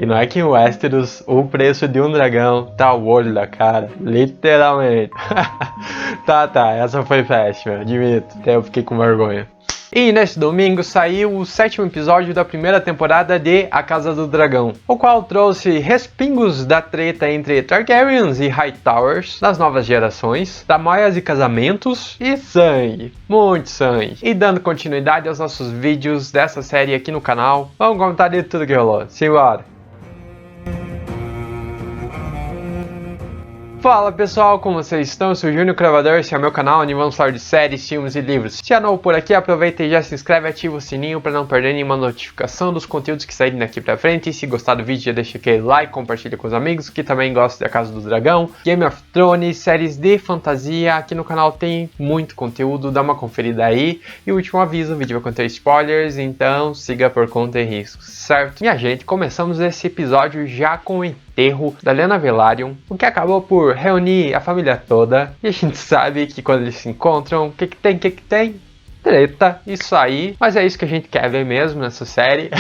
E não é que em Westeros o preço de um dragão tá o olho da cara, literalmente. Tá, essa foi péssima, admito, até eu fiquei com vergonha. E neste domingo saiu o 7º episódio da primeira temporada de A Casa do Dragão, o qual trouxe respingos da treta entre Targaryens e Hightowers das novas gerações, tramóias e casamentos e sangue, muito sangue. E dando continuidade aos nossos vídeos dessa série aqui no canal, vamos contar de tudo que rolou, simbora! Fala pessoal, como vocês estão? Eu sou o Júnior Cravador, esse é o meu canal onde vamos falar de séries, filmes e livros. Se é novo por aqui, aproveita e já se inscreve e ativa o sininho para não perder nenhuma notificação dos conteúdos que saírem daqui pra frente. E se gostar do vídeo, já deixa aquele like, compartilha com os amigos que também gostam da Casa do Dragão, Game of Thrones, séries de fantasia. Aqui no canal tem muito conteúdo, dá uma conferida aí. E o último aviso, o vídeo vai conter spoilers, então siga por conta e riscos, certo? Minha gente, começamos esse episódio já com o enterro da Lyanna Velaryon, o que acabou por reunir a família toda, e a gente sabe que quando eles se encontram, o que tem? Treta, isso aí, mas é isso que a gente quer ver mesmo nessa série.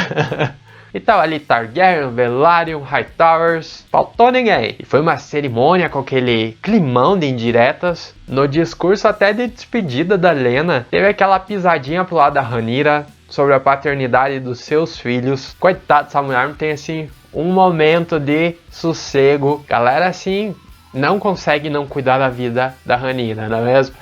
E tava ali Targaryen, Velaryon, Hightowers, faltou ninguém. E foi uma cerimônia com aquele climão de indiretas. No discurso até de despedida da Lyanna, teve aquela pisadinha pro lado da Rhaenyra sobre a paternidade dos seus filhos. Coitado, essa mulher não tem assim um momento de sossego. Galera assim não consegue não cuidar da vida da Rhaenyra, não é mesmo?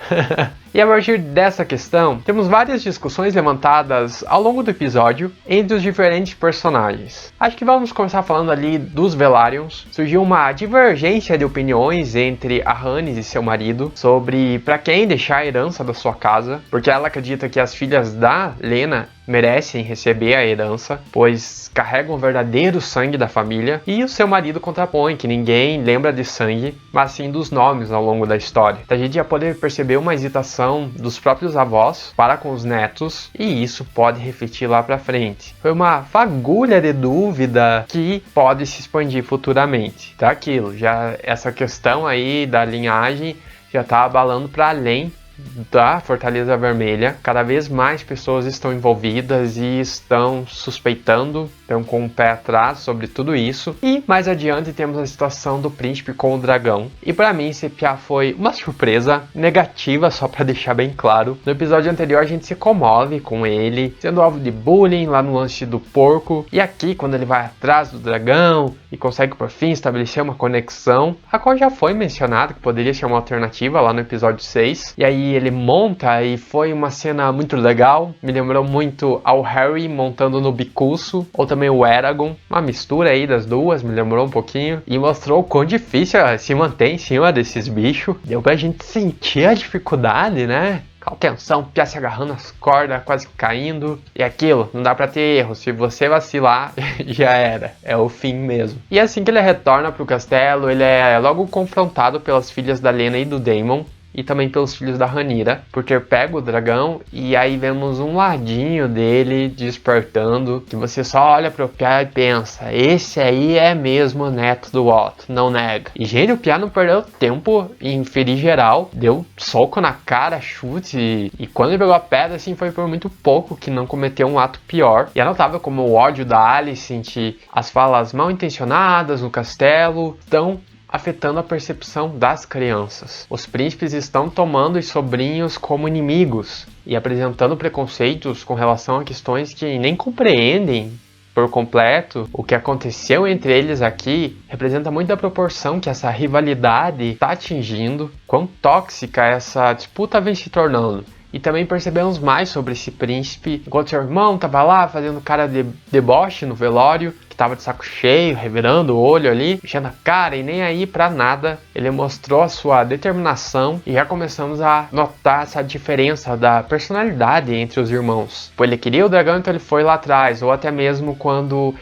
E a partir dessa questão, temos várias discussões levantadas ao longo do episódio entre os diferentes personagens. Acho que vamos começar falando ali dos Velaryons. Surgiu uma divergência de opiniões entre a Rhaenys e seu marido sobre para quem deixar a herança da sua casa, porque ela acredita que as filhas da Lyanna merecem receber a herança, pois carregam o verdadeiro sangue da família, e o seu marido contrapõe que ninguém lembra de sangue, mas sim dos nomes ao longo da história. Então a gente já pode perceber uma hesitação dos próprios avós para com os netos, e isso pode refletir lá pra frente. Foi uma fagulha de dúvida que pode se expandir futuramente. Então aquilo, já essa questão aí da linhagem já tá abalando para além da Fortaleza Vermelha. Cada vez mais pessoas estão envolvidas e estão suspeitando, estão com o pé atrás sobre tudo isso. E mais adiante temos a situação do príncipe com o dragão. E para mim esse piá foi uma surpresa negativa, só para deixar bem claro. No episódio anterior a gente se comove com ele sendo alvo de bullying lá no lance do porco. E aqui quando ele vai atrás do dragão e consegue por fim estabelecer uma conexão, a qual já foi mencionado que poderia ser uma alternativa lá no episódio 6. E aí ele monta e foi uma cena muito legal, me lembrou muito ao Harry montando no Bicurso, ou também o Eragon, uma mistura aí das duas, me lembrou um pouquinho, e mostrou o quão difícil se manter em cima desses bichos. Deu pra gente sentir a dificuldade, né? Atenção, Pia se agarrando as cordas, quase caindo. E aquilo, não dá pra ter erro. Se você vacilar, já era. É o fim mesmo. E assim que ele retorna pro castelo, ele é logo confrontado pelas filhas da Lyanna e do Daemon. E também pelos filhos da Rhaenyra, por ter pego o dragão. E aí vemos um ladinho dele despertando, que você só olha pro Pia e pensa, esse aí é mesmo o neto do Otto, não nega. E gente, o Pia não perdeu tempo em ferir geral, deu soco na cara, chute, e quando ele pegou a pedra, assim, foi por muito pouco que não cometeu um ato pior. E é notável como o ódio da Alicent, as falas mal intencionadas no castelo, estão afetando a percepção das crianças. Os príncipes estão tomando os sobrinhos como inimigos e apresentando preconceitos com relação a questões que nem compreendem por completo. O que aconteceu entre eles aqui representa muito a proporção que essa rivalidade está atingindo, quão tóxica essa disputa vem se tornando. E também percebemos mais sobre esse príncipe, enquanto seu irmão estava lá fazendo cara de deboche no velório, que estava de saco cheio, revirando o olho ali, mexendo a cara e nem aí pra nada. Ele mostrou a sua determinação e já começamos a notar essa diferença da personalidade entre os irmãos. Pois ele queria o dragão, então ele foi lá atrás, ou até mesmo quando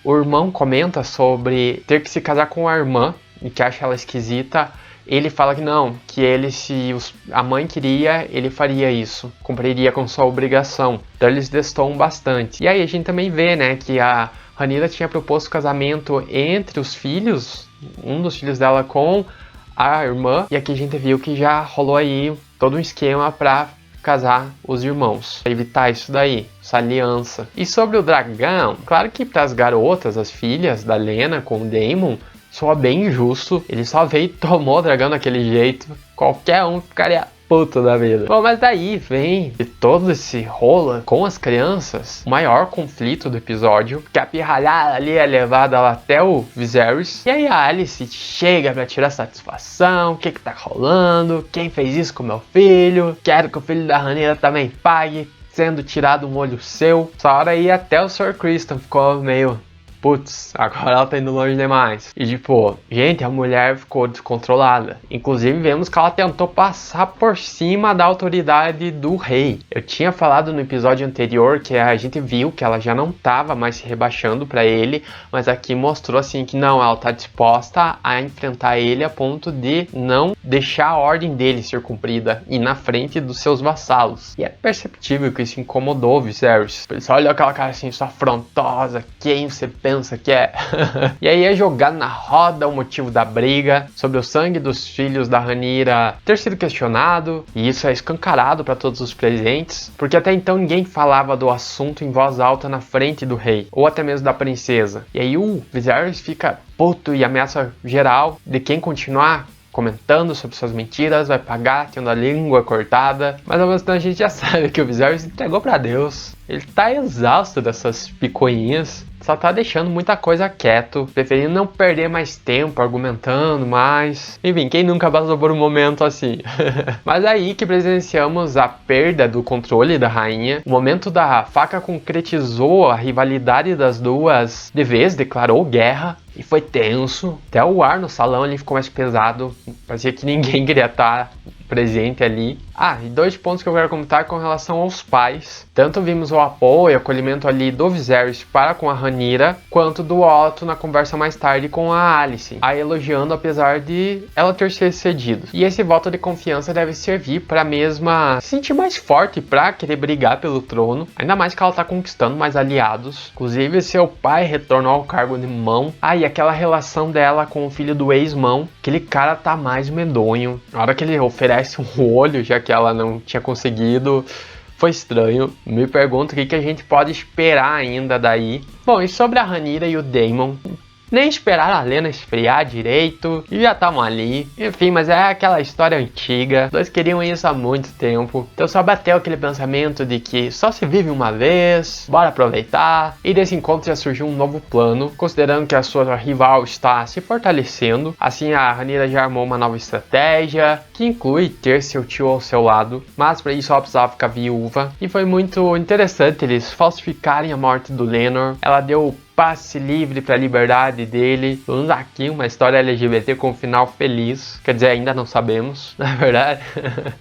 o irmão comenta sobre ter que se casar com a irmã e que acha ela esquisita, ele fala que não, que ele, se a mãe queria, ele faria isso, cumpriria com sua obrigação. Então eles destoam bastante. E aí a gente também vê, né, que a Rhaenyra tinha proposto casamento entre os filhos, um dos filhos dela com a irmã, e aqui a gente viu que já rolou aí todo um esquema para casar os irmãos, pra evitar isso daí, essa aliança. E sobre o dragão, claro que para as garotas, as filhas da Lena com o Daemon, soa bem injusto, ele só veio e tomou o dragão daquele jeito, qualquer um ficaria puto da vida. Bom, mas daí vem de todo esse rolo com as crianças, o maior conflito do episódio, que a pirralhada ali é levada lá até o Viserys, e aí a Alicent chega pra tirar satisfação, o que que tá rolando, quem fez isso com meu filho, quero que o filho da Rhaenyra também pague, sendo tirado um olho seu. Essa hora aí até o Sir Criston ficou meio... putz, agora ela tá indo longe demais. E tipo, gente, a mulher ficou descontrolada. Inclusive vemos que ela tentou passar por cima da autoridade do rei. Eu tinha falado no episódio anterior que a gente viu que ela já não tava mais se rebaixando pra ele, mas aqui mostrou assim que não, ela tá disposta a enfrentar ele a ponto de não deixar a ordem dele ser cumprida e na frente dos seus vassalos. E é perceptível que isso incomodou o Viserys. Ele só olhou aquela cara assim, só afrontosa, quem você pensa que é? E aí é jogado na roda o motivo da briga, sobre o sangue dos filhos da Rhaenyra ter sido questionado, e isso é escancarado para todos os presentes, porque até então ninguém falava do assunto em voz alta na frente do rei, ou até mesmo da princesa. E aí o Viserys fica puto e ameaça geral de quem continuar comentando sobre suas mentiras, vai pagar tendo a língua cortada. Mas ao mesmo tempo a gente já sabe que o Viserys entregou pra Deus. Ele tá exausto dessas picuinhas, só tá deixando muita coisa quieto, preferindo não perder mais tempo argumentando mais. Enfim, quem nunca passou por um momento assim? Mas aí que presenciamos a perda do controle da rainha. O momento da faca concretizou a rivalidade das duas, de vez declarou guerra. E foi tenso, até o ar no salão ali ficou mais pesado, parecia que ninguém queria estar presente ali. E 2 pontos que eu quero comentar com relação aos pais. Tanto vimos o apoio e acolhimento ali do Viserys para com a Rhaenyra, quanto do Otto na conversa mais tarde com a Alicent, a elogiando apesar de ela ter se excedido. E esse voto de confiança deve servir para a mesma se sentir mais forte para querer brigar pelo trono, ainda mais que ela está conquistando mais aliados. Inclusive seu pai retornou ao cargo de mão. E aquela relação dela com o filho do ex-mão, aquele cara tá mais medonho. Na hora que ele oferece um olho, já que ela não tinha conseguido, foi estranho. Me pergunto o que a gente pode esperar ainda daí. Bom, e sobre a Rhaenyra e o Daemon, nem esperaram a Lena esfriar direito e já estavam ali. Enfim, mas é aquela história antiga. Dois queriam isso há muito tempo. Então só bateu aquele pensamento de que só se vive uma vez, bora aproveitar. E desse encontro já surgiu um novo plano, considerando que a sua rival está se fortalecendo. Assim a Rhaenyra já armou uma nova estratégia, que inclui ter seu tio ao seu lado. Mas para isso ela precisava ficar viúva. E foi muito interessante eles falsificarem a morte do Laenor. Ela deu passe livre para a liberdade dele. Vamos aqui uma história LGBT com um final feliz. Quer dizer, ainda não sabemos, na verdade.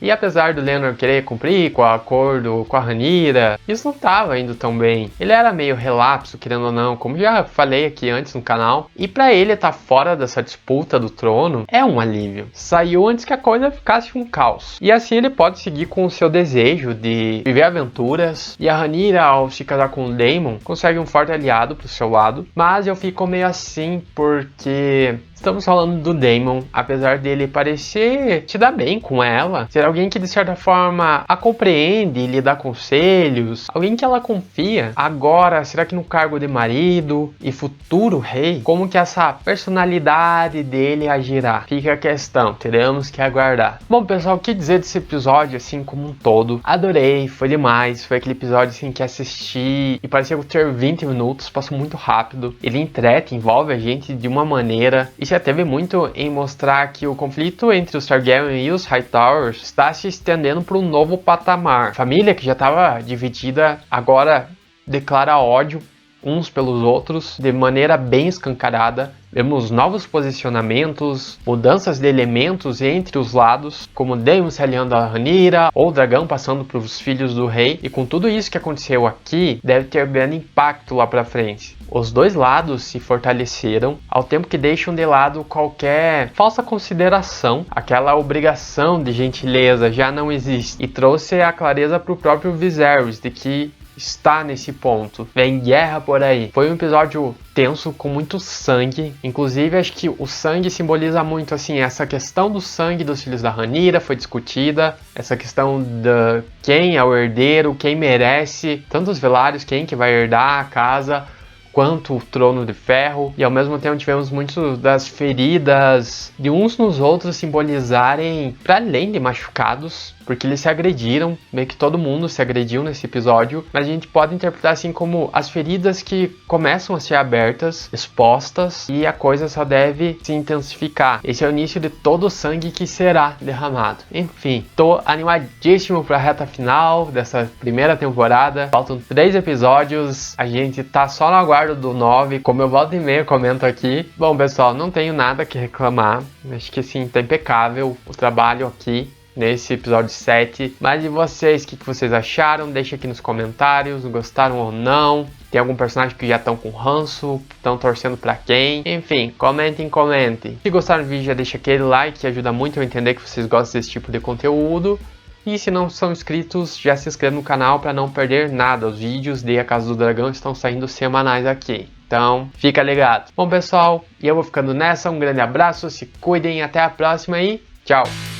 E apesar do Laenor querer cumprir com o acordo com a Rhaenyra, isso não estava indo tão bem. Ele era meio relapso, querendo ou não, como já falei aqui antes no canal. E para ele estar fora dessa disputa do trono é um alívio. Saiu antes que a coisa ficasse um caos. E assim ele pode seguir com o seu desejo de viver aventuras. E a Rhaenyra, ao se casar com o Daemon, consegue um forte aliado pro seu lado, mas eu fico meio assim porque estamos falando do Daemon, apesar dele parecer se dar bem com ela, ser alguém que de certa forma a compreende e lhe dá conselhos, alguém que ela confia. Agora, será que no cargo de marido e futuro rei, como que essa personalidade dele agirá? Fica a questão, teremos que aguardar. Bom pessoal, o que dizer desse episódio assim como um todo? Adorei, foi demais, foi aquele episódio assim que assisti e parecia ter 20 minutos, passou muito rápido. Ele entrete, envolve a gente de uma maneira, e se teve muito em mostrar que o conflito entre os Targaryen e os Hightowers está se estendendo para um novo patamar. A família que já estava dividida agora declara ódio uns pelos outros de maneira bem escancarada. Vemos novos posicionamentos, mudanças de elementos entre os lados, como Daemon se aliando a Rhaenyra, ou o dragão passando para os filhos do rei. E com tudo isso que aconteceu aqui, deve ter grande impacto lá para frente. Os dois lados se fortaleceram, ao tempo que deixam de lado qualquer falsa consideração. Aquela obrigação de gentileza já não existe. E trouxe a clareza para o próprio Viserys de que está nesse ponto. Vem guerra por aí. Foi um episódio tenso, com muito sangue. Inclusive, acho que o sangue simboliza muito, assim, essa questão do sangue dos filhos da Rhaenyra foi discutida. Essa questão de quem é o herdeiro, quem merece, tanto os Velários, quem que vai herdar a casa, quanto o Trono de Ferro, e ao mesmo tempo tivemos muitas das feridas de uns nos outros simbolizarem, para além de machucados, porque eles se agrediram, meio que todo mundo se agrediu nesse episódio, mas a gente pode interpretar assim como as feridas que começam a ser abertas, expostas, e a coisa só deve se intensificar. Esse é o início de todo o sangue que será derramado. Enfim, tô animadíssimo pra reta final dessa primeira temporada. Faltam 3 episódios, a gente tá só no aguardo do 9, como eu volta e meia comento aqui. Bom, pessoal, não tenho nada que reclamar, acho que assim, tá impecável o trabalho aqui nesse episódio 7, mas e vocês, o que vocês acharam? Deixa aqui nos comentários, gostaram ou não, tem algum personagem que já estão com ranço, estão torcendo pra quem, enfim, comentem. Se gostaram do vídeo, já deixa aquele like, que ajuda muito a entender que vocês gostam desse tipo de conteúdo, e se não são inscritos, já se inscreve no canal para não perder nada, os vídeos de A Casa do Dragão estão saindo semanais aqui. Então, fica ligado. Bom, pessoal, e eu vou ficando nessa, um grande abraço, se cuidem, até a próxima e tchau!